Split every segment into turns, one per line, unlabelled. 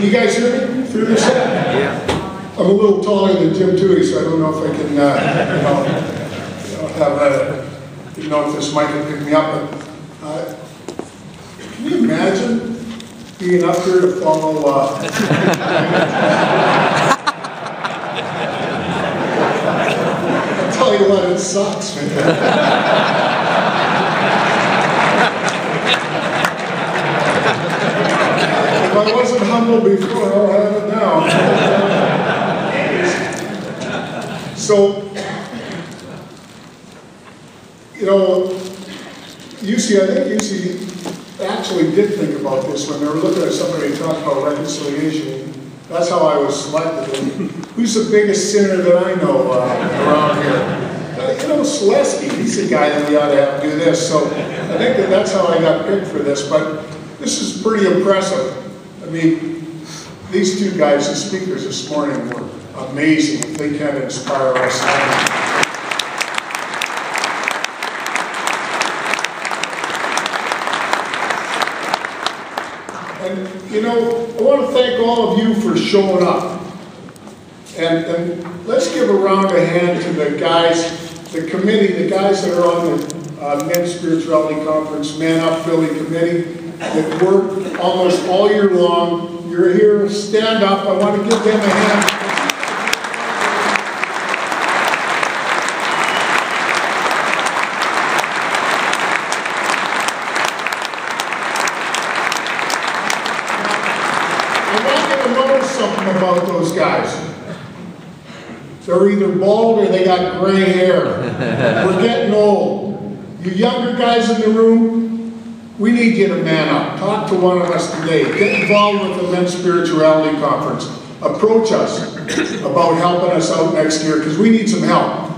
Can you guys hear me through this?
Yeah.
I'm a little taller than Jim Tootie, so I don't know if I can, didn't know if this mic would pick me up, but can you imagine being up here to follow, I'll tell you what, it sucks, man. If I wasn't humble before, I'll have it now. So, you know, UC, I think UC actually did think about this when they were looking at somebody talking about reconciliation. That's how I was selected. And who's the biggest sinner that I know around here? You know, Saleski, he's the guy that we ought to have do this. So I think that's how I got picked for this. But this is pretty impressive. I mean, these two guys, the speakers this morning, were amazing. If they can inspire us. And, you know, I want to thank all of you for showing up. And let's give a round of hand to the guys, the committee, the guys that are on the Men's Spirituality Conference, Man Up Philly Committee, that work almost all year long. You're here, stand up. I want to give them a hand. I want you to know something about those guys. They're either bald or they got gray hair. We're getting old. You younger guys in the room, we need you to man up. Talk to one of us today. Get involved with the Men's Spirituality Conference. Approach us about helping us out next year, because we need some help.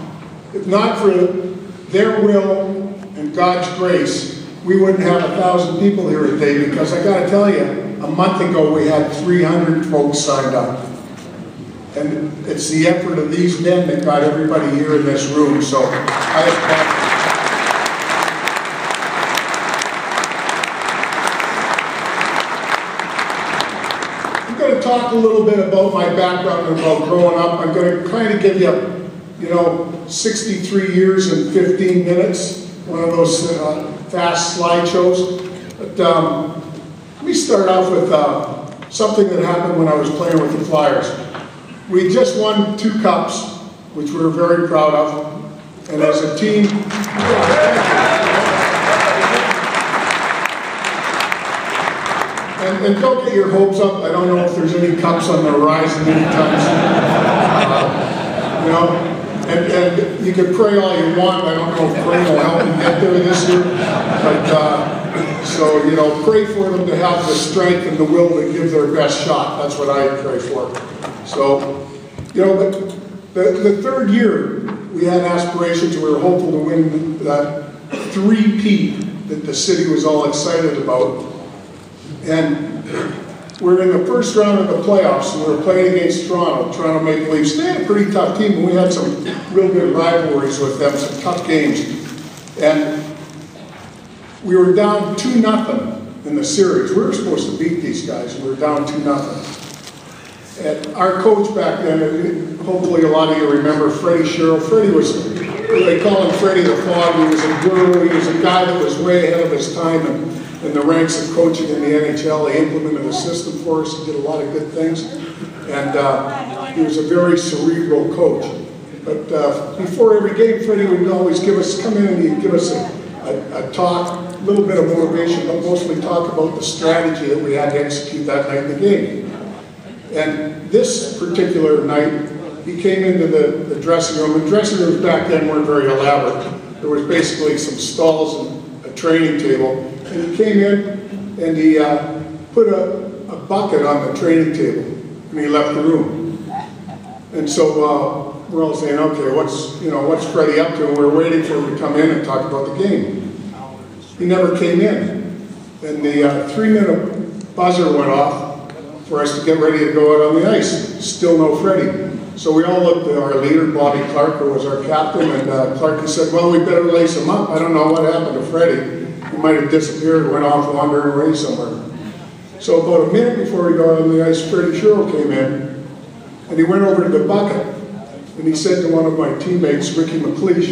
If not for their will and God's grace, we wouldn't have 1,000 people here today, because I got to tell you, a month ago we had 300 folks signed up. And it's the effort of these men that got everybody here in this room. So I'm going to talk a little bit about my background and about growing up. I'm going to kind of give you, you know, 63 years and 15 minutes, one of those fast slideshows. But let me start off with something that happened when I was playing with the Flyers. We just won 2 cups, which we were very proud of, and as a team, and don't get your hopes up. I don't know if there's any cups on the horizon anytime soon. You know, and you can pray all you want. I don't know if praying will help you get there this year, but so, you know, pray for them to have the strength and the will to give their best shot. That's what I pray for. So, you know, the third year, we had aspirations. We were hopeful to win that 3-peat that the city was all excited about. And we're in the first round of the playoffs, and we were playing against Toronto Maple Leafs. They had a pretty tough team, and we had some real good rivalries with them, some tough games. And we were down 2-0 in the series. We were supposed to beat these guys, and we were down 2-0. And our coach back then, hopefully a lot of you remember Freddie Sherrill. Freddie was, they call him Freddie the Fog. He was a guru. He was a guy that was way ahead of his time in the ranks of coaching in the NHL. He implemented a system for us. He did a lot of good things. And he was a very cerebral coach. But before every game, Freddie would always come in and he'd give us a talk, a little bit of motivation, but mostly talk about the strategy that we had to execute that night in the game. And this particular night, he came into the dressing room. The dressing rooms back then weren't very elaborate. There was basically some stalls and a training table. And he came in and he put a bucket on the training table, and he left the room. And so we're all saying, okay, what's Freddie up to? And we're waiting for him to come in and talk about the game. He never came in. And the 3-minute buzzer went off for us to get ready to go out on the ice. Still no Freddie. So we all looked at our leader, Bobby Clark, who was our captain, and Clark said, well, we better lace him up. I don't know what happened to Freddie. He might have disappeared, went off wandering away somewhere. So about a minute before we got on the ice, Freddie Sherrill came in, and he went over to the bucket, and he said to one of my teammates, Ricky McLeish,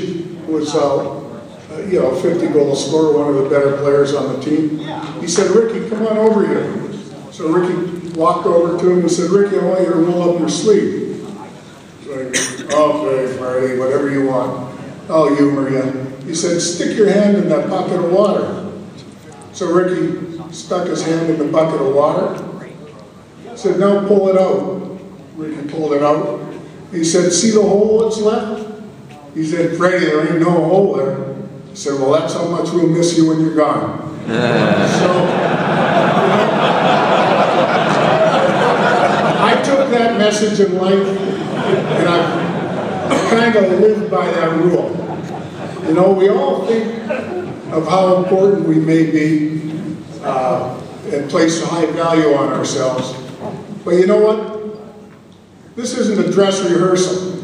who was 50-goal scorer, one of the better players on the team. He said, Ricky, come on over here. So Ricky walked over to him and said, Ricky, I want you to roll up your sleeve. So okay, Freddie, whatever you want. I'll humor you. He said, stick your hand in that bucket of water. So Ricky stuck his hand in the bucket of water. He said, now pull it out. Ricky pulled it out. He said, see the hole that's left? He said, Freddie, there ain't no hole there. He said, well, that's how much we'll miss you when you're gone. I took that message in life, and I've kind of lived by that rule. You know, we all think of how important we may be and place a high value on ourselves. But you know what? This isn't a dress rehearsal.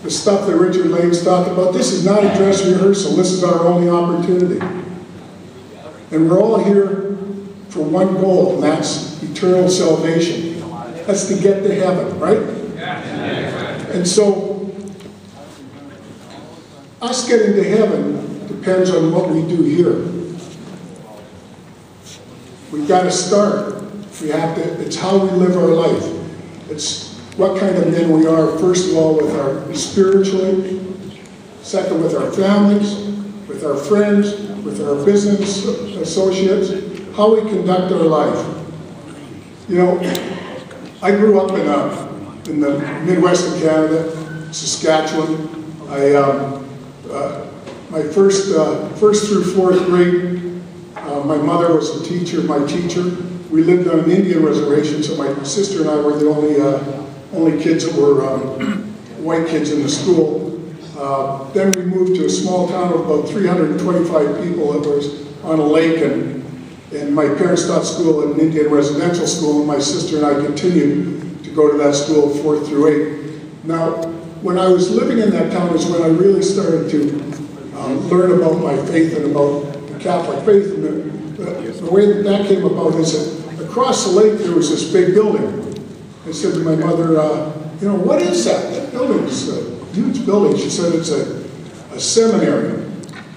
The stuff that Richard Lane's talked about, this is not a dress rehearsal. This is our only opportunity. And we're all here for one goal, and that's eternal salvation. That's to get to heaven, right? And so, us getting to heaven depends on what we do here. We've got to start. We have to, it's how we live our life. It's what kind of men we are, first of all, with our spiritually, second with our families, with our friends, with our business associates, how we conduct our life. You know, I grew up in the Midwest of Canada, Saskatchewan. My first through fourth grade, my mother was a teacher, my teacher. We lived on an Indian reservation, so my sister and I were the only kids that were white kids in the school. Then we moved to a small town of about 325 people that was on a lake, and my parents taught school at an Indian residential school, and my sister and I continued to go to that school 4th through 8. Now, when I was living in that town is when I really started to learn about my faith and about the Catholic faith. And the way that came about is that across the lake there was this big building. I said to my mother, you know, what is that? That building is a huge building. She said it's a seminary.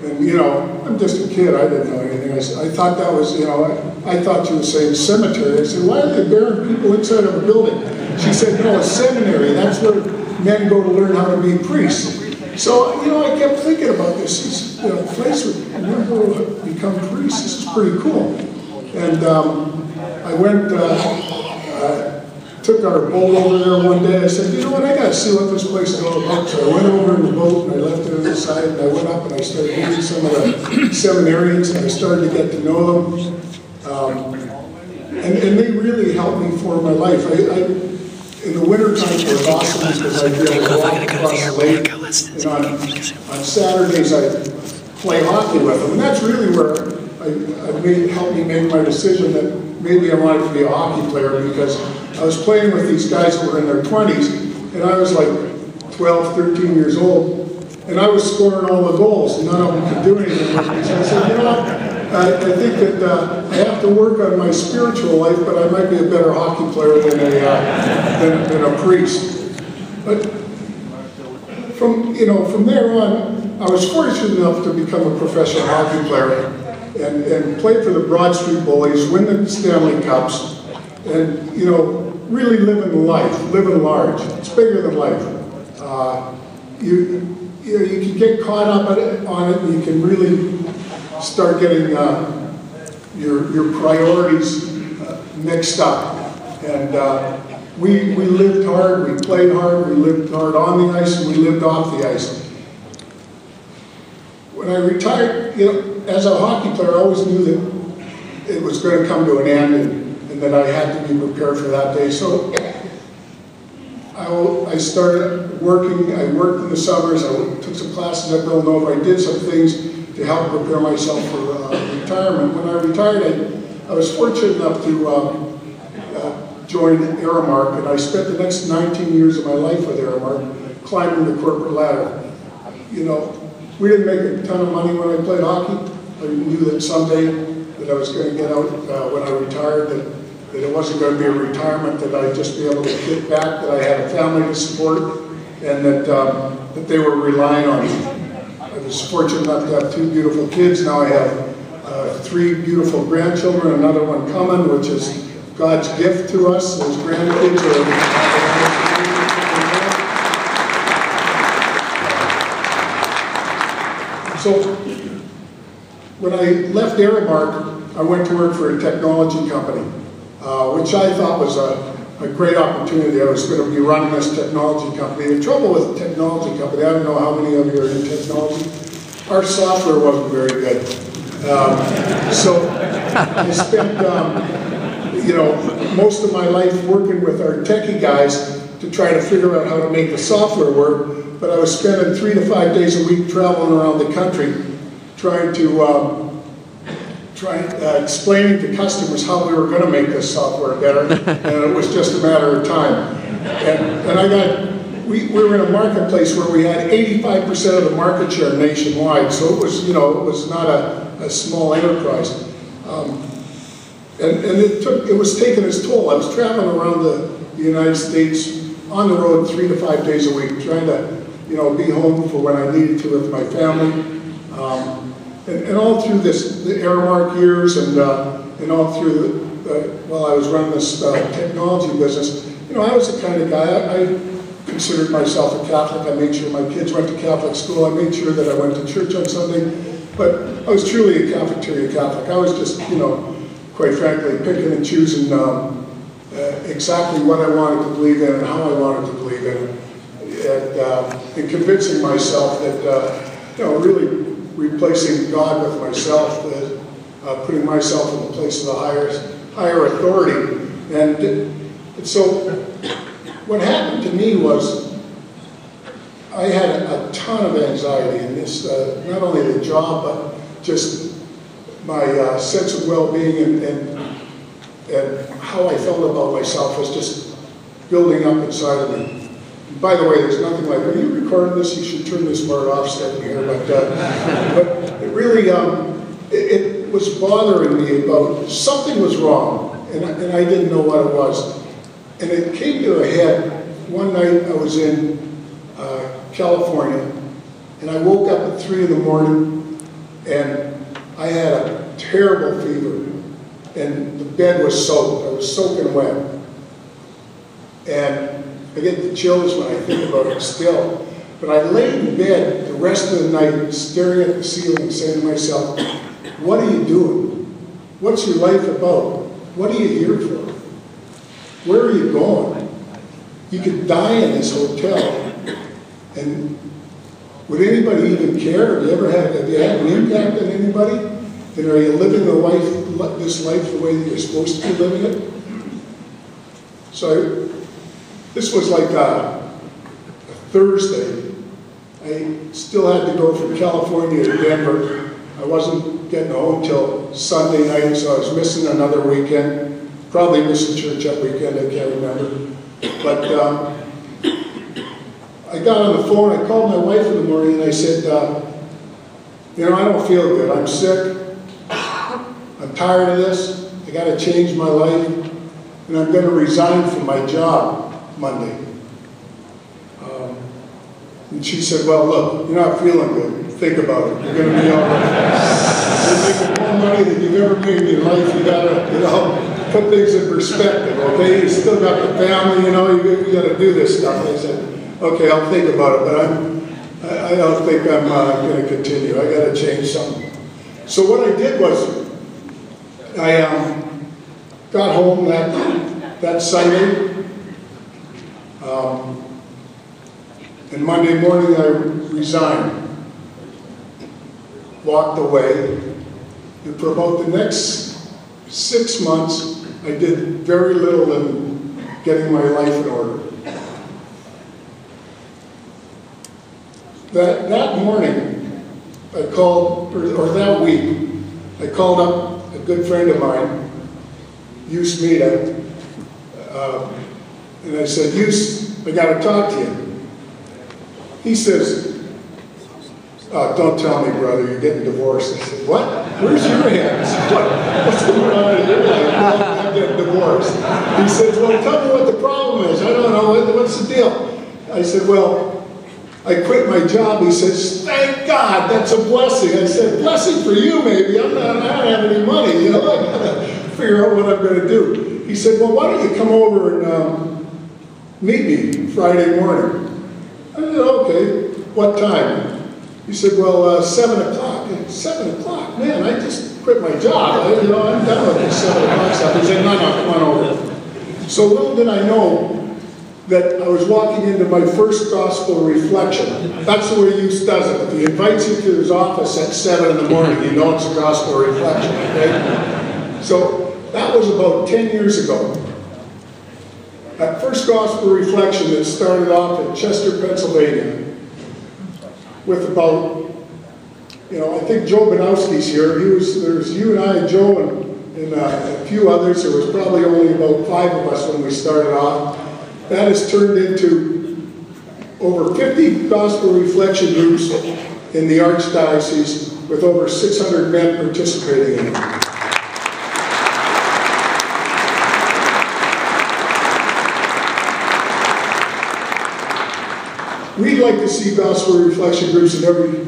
And, you know, I'm just a kid. I didn't know anything. I thought that was, you know, I thought you were saying cemetery. I said, why are they burying people inside of a building? She said, no, a seminary. That's where men go to learn how to be priests. So, you know, I kept thinking about this. You know, a place where men go to become priests. This is pretty cool. And I went, took our boat over there one day. I said, you know what, I got to see what this place is all about. So I went over in the boat and I left it on the side, and I went up and I started meeting some of the seminarians, and I started to get to know them. And they really helped me form my life. In the wintertime, it was awesome because I'd be able to walk across the lake. And on Saturdays, I'd play hockey with them. And that's really where helped me make my decision that maybe I wanted to be a hockey player, because I was playing with these guys who were in their 20s, and I was like 12, 13 years old, and I was scoring all the goals, and none of them could do anything with me. So I said, you know what, I think that I have to work on my spiritual life, but I might be a better hockey player than a priest. But from there on, I was fortunate enough to become a professional hockey player and play for the Broad Street Bullies, win the Stanley Cups, and, you know, really living life, living large. It's bigger than life. You can get caught up on it, and you can really start getting your priorities mixed up. And we lived hard, we played hard, we lived hard on the ice, and we lived off the ice. When I retired, you know, as a hockey player, I always knew that it was going to come to an end, and that I had to be prepared for that day. So I started working. I worked in the summers. I took some classes at Villanova. I did some things to help prepare myself for retirement. When I retired, I was fortunate enough to join Aramark, and I spent the next 19 years of my life with Aramark climbing the corporate ladder. You know, we didn't make a ton of money when I played hockey. I knew that someday that I was going to get out when I retired, that it wasn't going to be a retirement, that I'd just be able to get back, that I had a family to support, and that, that they were relying on me. I was fortunate enough to have 2 beautiful kids. Now I have 3 beautiful grandchildren, another one coming, which is God's gift to us. Those grandkids are... So, when I left Aramark, I went to work for a technology company, which I thought was a great opportunity. I was going to be running this technology company. The trouble with a technology company, I don't know how many of you are in technology, our software wasn't very good. So I spent, most of my life working with our techie guys to try to figure out how to make the software work, but I was spending 3 to 5 days a week traveling around the country trying to explaining to customers how we were going to make this software better, and it was just a matter of time. And we were in a marketplace where we had 85% of the market share nationwide, so it was, it was not a small enterprise. And it was taking its toll. I was traveling around the United States on the road 3 to 5 days a week, trying to, be home for when I needed to with my family. And all through the Aramark years, and all through while I was running this technology business, I was the kind of guy, I considered myself a Catholic. I made sure my kids went to Catholic school. I made sure that I went to church on Sunday. But I was truly a cafeteria Catholic. I was just, quite frankly, picking and choosing exactly what I wanted to believe in and how I wanted to believe in it. And convincing myself that, really replacing God with myself, putting myself in the place of the higher authority. And so what happened to me was I had a ton of anxiety in this, not only the job, but just my sense of well-being and how I felt about myself was just building up inside of me. By the way, there's nothing like, when you recording this, you should turn this part off, Stephanie, here, but it really, it was bothering me about, something was wrong, and I didn't know what it was. And it came to a head, one night I was in California, and I woke up at 3 in the morning, and I had a terrible fever, and the bed was soaked. I was soaking wet. And I get the chills when I think about it still. But I lay in bed the rest of the night staring at the ceiling saying to myself, what are you doing? What's your life about? What are you here for? Where are you going? You could die in this hotel. And would anybody even care? Have you had an impact on anybody? And are you living this life the way that you're supposed to be living it? So this was like a Thursday. I still had to go from California to Denver. I wasn't getting home till Sunday night, so I was missing another weekend. Probably missing church that weekend, I can't remember. But I got on the phone, I called my wife in the morning and I said, I don't feel good. I'm sick. I'm tired of this. I got to change my life. And I'm going to resign from my job Monday. And she said, well, look, you're not feeling good. Think about it. You're going to be all right. You're making more money than you've ever made in your life. You got to, put things in perspective, okay? You still got the family, you got to do this stuff. And I said, okay, I'll think about it, but I don't think I'm going to continue. I got to change something. So what I did was, I got home that Sunday. And Monday morning I resigned, walked away, and for about the next 6 months I did very little in getting my life in order. That morning I called, or that week, I called up a good friend of mine, Yus Mida, and I said, Yus, I got to talk to you. He says, don't tell me, brother, you're getting divorced. I said, what? Where's your hand? I said, what's going on in your life? I'm getting divorced. He said, well, tell me what the problem is. I don't know, what's the deal? I said, well, I quit my job. He says, thank God, that's a blessing. I said, blessing for you, maybe. I don't have any money, you know. I gotta figure out what I'm gonna do. He said, well, why don't you come over and meet me Friday morning? I said, okay, what time? He said, well, 7 o'clock. 7 o'clock? Man, I just quit my job. I'm done with this 7 o'clock stuff. He said, no, come on over. So little did I know that I was walking into my first gospel reflection. That's the way Youth does it. If he invites you to his office at 7 in the morning, you know it's a gospel reflection, okay? So that was about 10 years ago. That first gospel reflection that started off in Chester, Pennsylvania, with about, I think Joe Banowski's here. There's you and I, Joe, and a few others. There was probably only about 5 of us when we started off. That has turned into over 50 gospel reflection groups in the Archdiocese with over 600 men participating in it. We'd like to see gospel reflection groups in every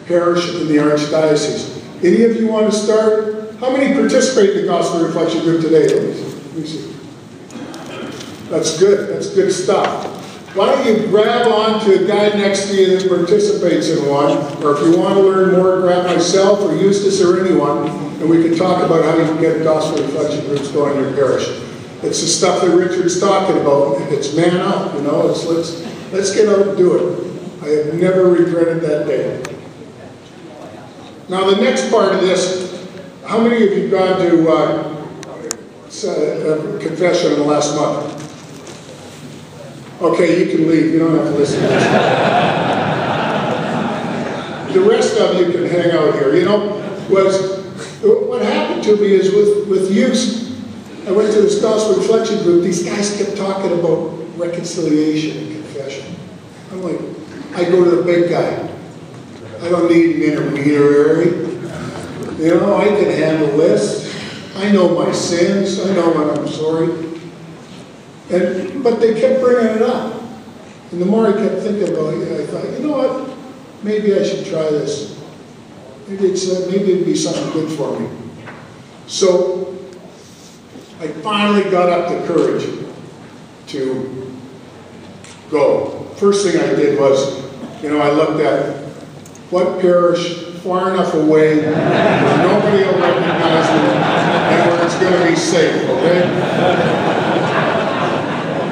parish in the Archdiocese. Any of you want to start? How many participate in the gospel reflection group today? Let me see. That's good. That's good stuff. Why don't you grab on to a guy next to you that participates in one, or if you want to learn more, grab myself or Eustace or anyone, and we can talk about how you can get gospel reflection groups going in your parish. It's the stuff that Richard's talking about. It's man up, let's get out and do it. I have never regretted that day. Now the next part of this, how many of you gone to confession in the last month? Okay, you can leave. You don't have to listen to this. The rest of you can hang out here. What happened to me is with youth, I went to this gospel reflection group. These guys kept talking about reconciliation and confession. I'm like, I go to the big guy. I don't need an intermediary. I can handle this. I know my sins. I know when I'm sorry. But they kept bringing it up. And the more I kept thinking about it, I thought, you know what? Maybe I should try this. Maybe it'd be something good for me. So I finally got up the courage to go. First thing I did was, I looked at what parish far enough away where nobody will recognize me and where it's going to be safe, okay?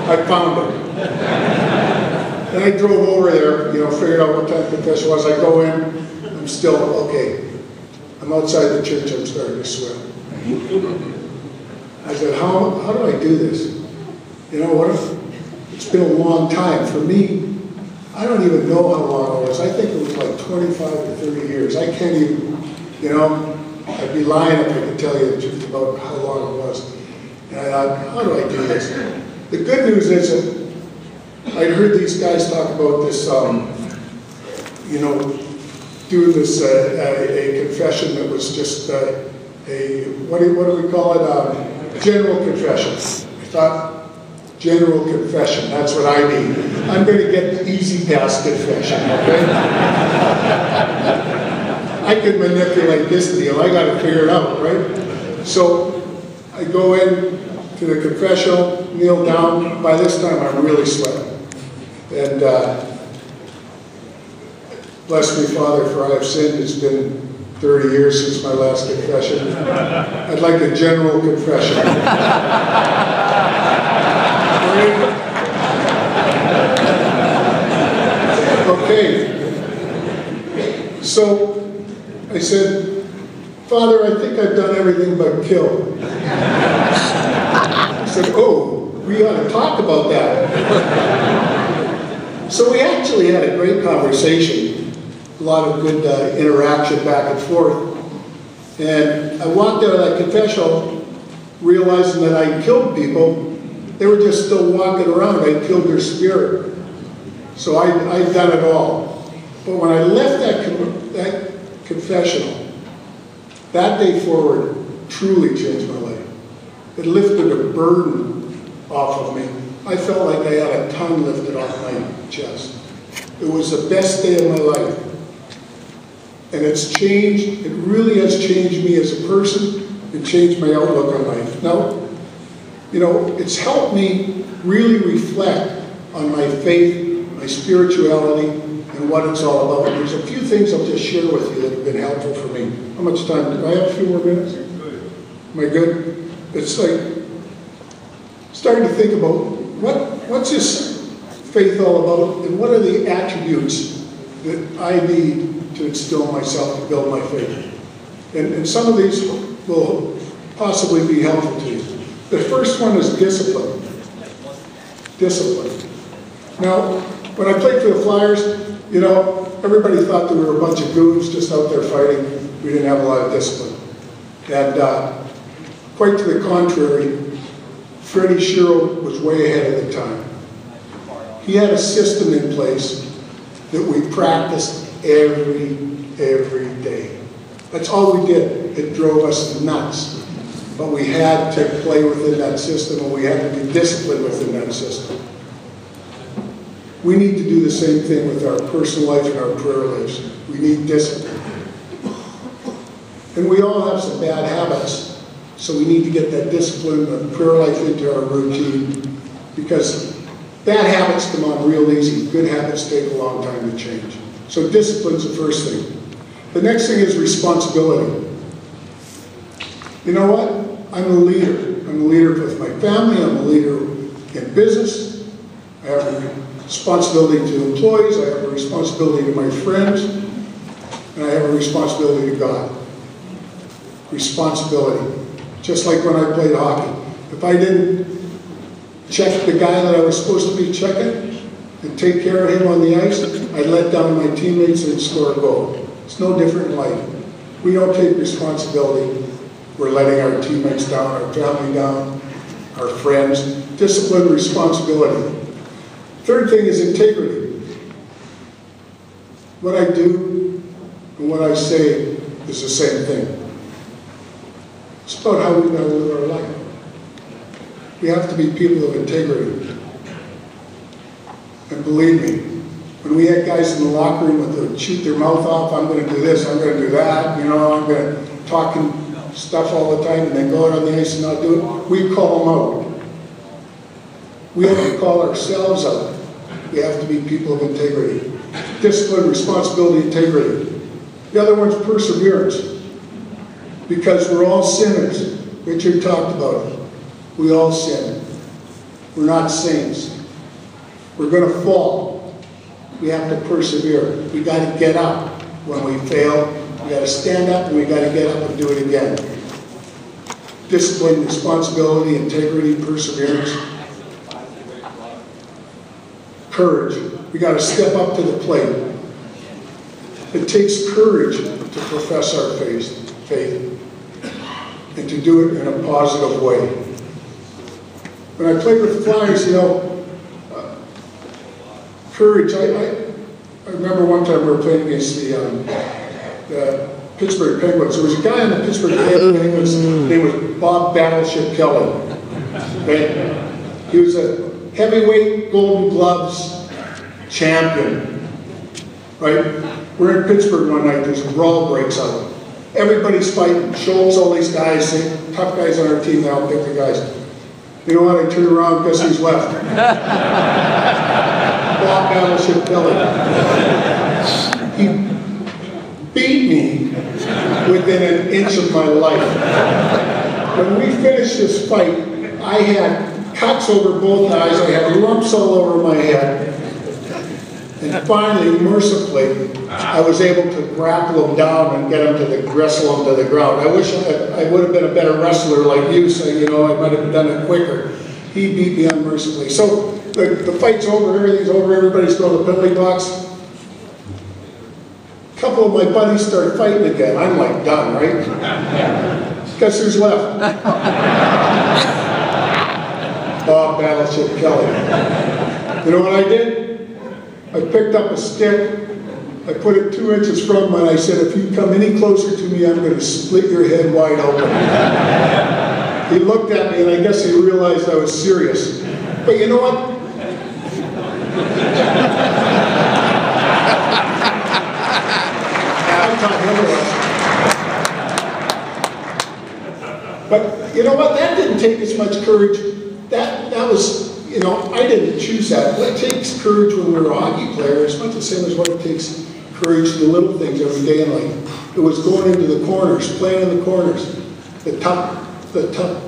I found it. Then I drove over there, figured out what time confession was. I go in, I'm still, okay. I'm outside the church, I'm starting to sweat. I said, how do I do this? It's been a long time. For me, I don't even know how long it was. I think it was like 25 to 30 years. I can't even, I'd be lying if I could tell you the truth about how long it was. And I thought, how do I do this? The good news is that I'd heard these guys talk about this, doing this, a confession that was just what do we call it? General confession. I thought, general confession, that's what I need. I'm going to get the easy pass confession, okay? I can manipulate this deal. I got to figure it out, right? So I go in to the confessional, kneel down. By this time, I'm really sweating. And bless me, Father, for I have sinned. It's been 30 years since my last confession. I'd like a general confession. Okay. So I said, Father, I think I've done everything but kill. I said, oh, we ought to talk about that. So we actually had a great conversation, a lot of good interaction back and forth. And I walked out of that confessional realizing that I killed people. They were just still walking around. I killed their spirit. So I'd done it all. But when I left that confessional, that day forward truly changed my life. It lifted a burden off of me. I felt like I had a ton lifted off my chest. It was the best day of my life. And it's changed, it really has changed me as a person. It changed my outlook on life. Now, you know, it's helped me really reflect on my faith, my spirituality, and what it's all about. There's a few things I'll just share with you that have been helpful for me. How much time? Do I have a few more minutes? Am I good? It's like starting to think about what's this faith all about, and what are the attributes that I need to instill in myself to build my faith. And some of these will possibly be helpful to you. The first one is discipline. Discipline. Now, when I played for the Flyers, you know, everybody thought that we were a bunch of goons just out there fighting. We didn't have a lot of discipline. And quite to the contrary, Freddie Shiro was way ahead of the time. He had a system in place that we practiced every day. That's all we did. It drove us nuts. But we had to play within that system, and we had to be disciplined within that system. We need to do the same thing with our personal life and our prayer lives. We need discipline. And we all have some bad habits, so we need to get that discipline of prayer life into our routine, because bad habits come on real easy. Good habits take a long time to change. So discipline's the first thing. The next thing is responsibility. You know what? I'm a leader. I'm a leader with my family. I'm a leader in business. I have a responsibility to employees. I have a responsibility to my friends. And I have a responsibility to God. Responsibility. Just like when I played hockey. If I didn't check the guy that I was supposed to be checking and take care of him on the ice, I'd let down my teammates and score a goal. It's no different in life. We don't take responsibility. We're letting our teammates down, our family down, our friends. Discipline, responsibility. Third thing is integrity. What I do and what I say is the same thing. It's about how we gotta live our life. We have to be people of integrity. And believe me, when we had guys in the locker room that would shoot their mouth off, I'm going to do this, I'm going to do that, you know, I'm going to talk stuff all the time, and then go out on the ice and not do it, we call them out. We have to call ourselves out. We have to be people of integrity. Discipline, responsibility, integrity. The other one's perseverance. Because we're all sinners. Richard talked about it. We all sin. We're not saints. We're going to fall. We have to persevere. We got to get up when we fail. We got to stand up, and we got to get up and do it again. Discipline, responsibility, integrity, perseverance. Courage. We got to step up to the plate. It takes courage to profess our faith and to do it in a positive way. When I played with the Flyers, you know, courage. I remember one time we were playing against the Pittsburgh Penguins. There was a guy on the Pittsburgh Penguins, his name was Bob Battleship Kelly. Right? He was a heavyweight Golden Gloves champion. Right? We're in Pittsburgh one night, there's a brawl breaks out. Everybody's fighting. Schultz, all these guys, tough guys on our team, now pick the guys. You know what? I turn around, guess who's left? Bob Battleship Kelly. He beat me within an inch of my life. When we finished this fight, I had cuts over both eyes, I had lumps all over my head. And finally, mercifully, I was able to grapple him down and get him to wrestle him to the ground. I wish I would have been a better wrestler like you, so you know, I might have done it quicker. He beat me unmercifully. So the fight's over, everything's over, everybody's going to the penalty box. A couple of my buddies started fighting again. I'm like done, right? Guess who's left? Bob Battleship Kelly. You know what I did? I picked up a stick, I put it 2 inches from him and I said, if you come any closer to me, I'm going to split your head wide open. He looked at me and I guess he realized I was serious. But you know what? But you know what? That didn't take as much courage. That was, you know, I didn't choose that. What takes courage when we're a hockey player is not the same as what it takes courage to the little things every day in life. It was going into the corners, playing in the corners, the tough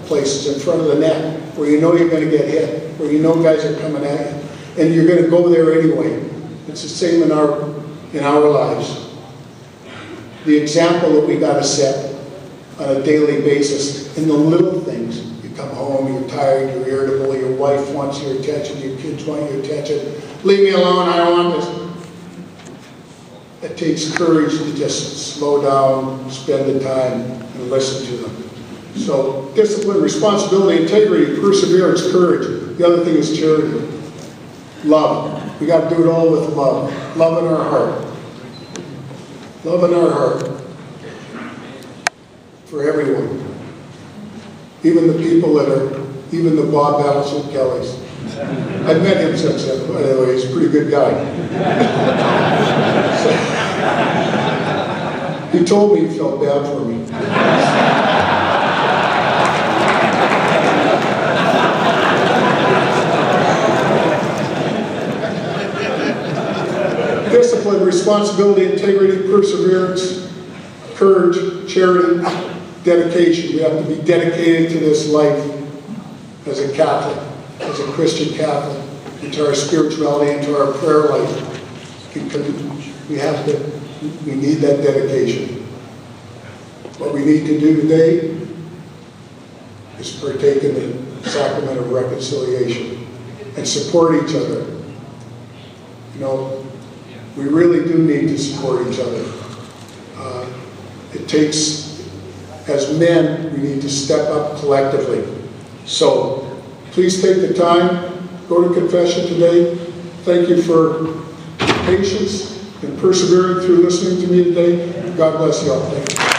places in front of the net, where you know you're going to get hit, where you know guys are coming at you, and you're going to go there anyway. It's the same in our lives. The example that we got to set on a daily basis in the little things. You come home, you're tired, you're irritable, your wife wants your attention, your kids want your attention. Leave me alone, I don't want this. It takes courage to just slow down, spend the time, and listen to them. So discipline, responsibility, integrity, perseverance, courage. The other thing is charity. Love. We got to do it all with love. Love in our heart. Love in our heart. For everyone. Even the people that are, even the Bob Battleship Kellys. I've met him since then, by the way, he's a pretty good guy. So, he told me he felt bad for me. Discipline, responsibility, integrity, perseverance, courage, charity, dedication. We have to be dedicated to this life as a Catholic, as a Christian Catholic, into our spirituality, into our prayer life. Because we need that dedication. What we need to do today is partake in the sacrament of reconciliation and support each other. You know, we really do need to support each other. It takes, as men, we need to step up collectively. So, please take the time, go to confession today. Thank you for patience and persevering through listening to me today. God bless you all. Thank you.